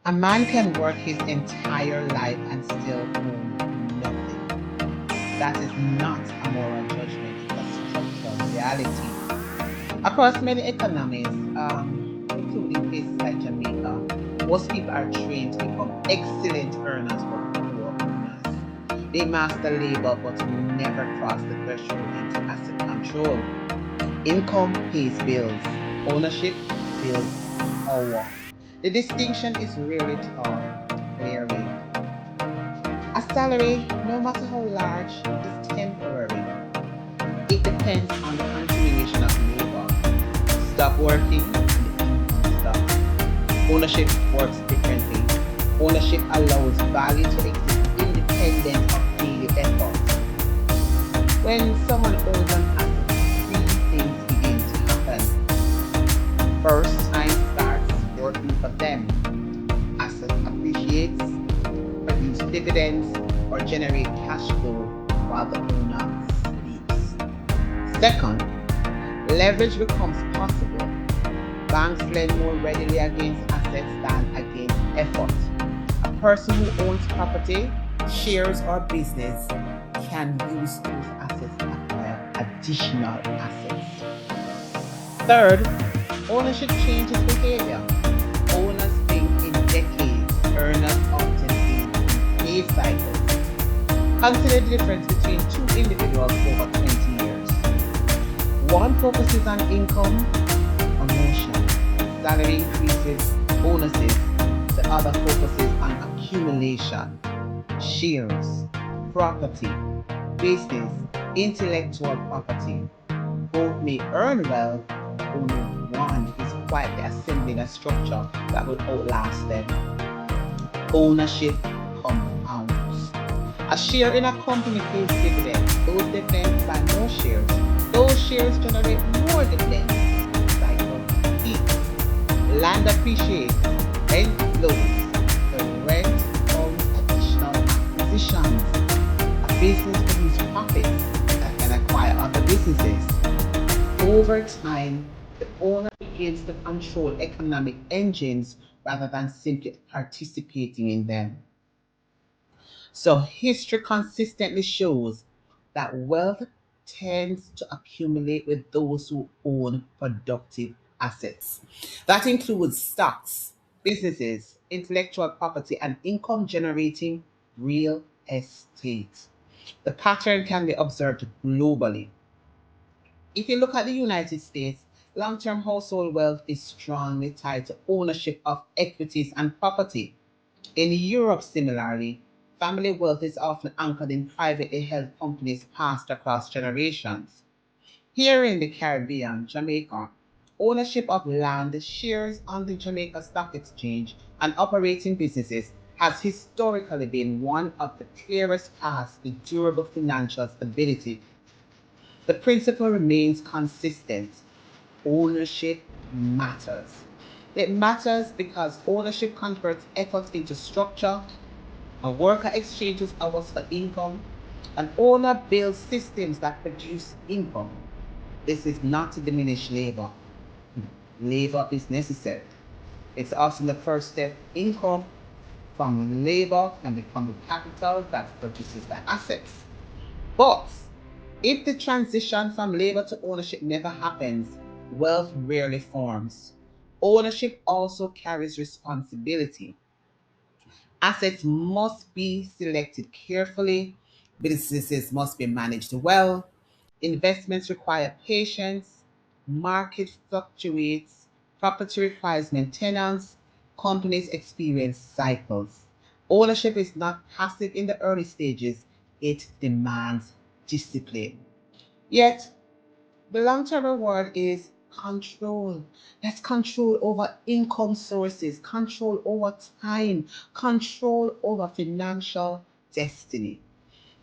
A man can work his entire life and still own nothing. That is not a moral judgment, it's a structural reality. Across many economies, including places like Jamaica, most people are trained to become excellent earners but poor owners. They master labor but never cross the threshold into asset control. Income pays bills, ownership builds power. The distinction is rarely taught clearly. A salary, no matter how large, is temporary. It depends on the continuation of labor. Stop working and the income stops. Ownership works differently. Ownership allows value to exist independent of daily effort. When someone owns an asset, three things begin to happen. First, time starts working for them. Asset appreciates, produce dividends, or generate cash flow while the owner sleeps. Second, leverage becomes possible. Banks lend more readily against assets than against effort. A person who owns property, shares, or business can use those assets to acquire additional assets. Third, ownership changes behavior. Owners think in decades, earners often think in pay cycles. Consider the difference between two individuals over 20 years. One focuses on income, promotion, salary increases, bonuses. The other focuses on accumulation, shares, property, business, intellectual property. Both may earn well, but only one is quietly assembling a structure that will outlast them. Ownership compounds. A share in a company pays dividends. Those dividends buy more shares. Those shares generate more dividends. The cycle repeats. Land appreciates. Rent flows. The rent funds additional acquisitions. A business produces profits that can acquire other businesses. Over time, the owner begins to control economic engines rather than simply participating in them. So history consistently shows that wealth tends to accumulate with those who own productive assets. That includes stocks, businesses, intellectual property, and income generating real estate. The pattern can be observed globally. If you look at the United States, long term household wealth is strongly tied to ownership of equities and property. In Europe, similarly, family wealth is often anchored in privately held companies passed across generations. Here in the Caribbean, Jamaica, ownership of land, shares on the Jamaica Stock Exchange, and operating businesses has historically been one of the clearest paths to durable financial stability. The principle remains consistent. Ownership matters. It matters because ownership converts effort into structure. A worker exchanges hours for income. An owner builds systems that produce income. This is not to diminish labor. Labor is necessary. It's often the first step. Income from labor can become the capital that produces the assets. But if the transition from labor to ownership never happens, wealth rarely forms. Ownership also carries responsibility. Assets must be selected carefully, businesses must be managed well, investments require patience, market fluctuates, property requires maintenance, companies experience cycles. Ownership is not passive in the early stages, it demands discipline. Yet, the long term reward is control. That's control over income sources, control over time, control over financial destiny.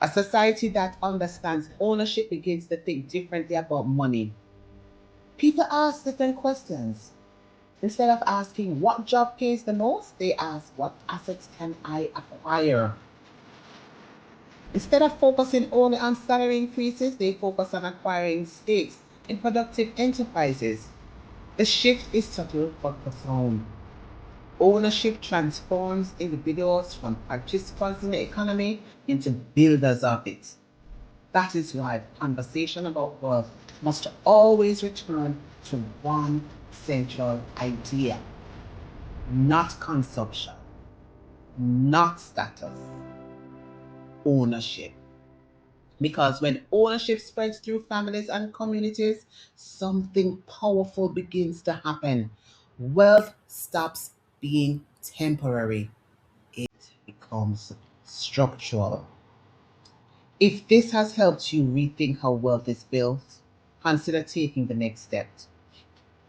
A society that understands ownership begins to think differently about money. People ask different questions. Instead of asking what job pays the most, they ask what assets can I acquire? Instead of focusing only on salary increases, they focus on acquiring stakes in productive enterprises. The shift is subtle but profound. Ownership transforms individuals from participants in the economy into builders of it. That is why the conversation about wealth must always return to one central idea: not consumption, not status, ownership. Because when ownership spreads through families and communities, something powerful begins to happen. Wealth stops being temporary, it becomes structural. If this has helped you rethink how wealth is built, consider taking the next step.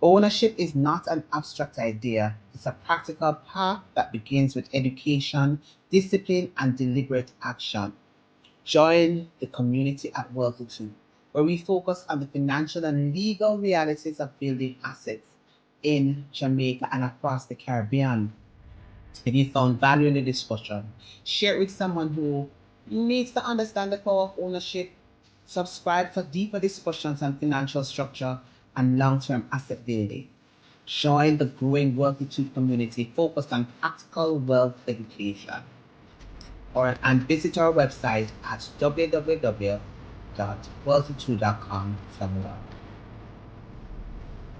Ownership is not an abstract idea, it's a practical path that begins with education, discipline, and deliberate action. Join the community at Wealthittude, where we focus on the financial and legal realities of building assets in Jamaica and across the Caribbean. If you found value in the discussion, share it with someone who needs to understand the power of ownership. Subscribe for deeper discussions on financial structure and long-term asset building. Join the growing Wealthitude community focused on practical wealth education. And visit our website at www.wealthitude.com for more.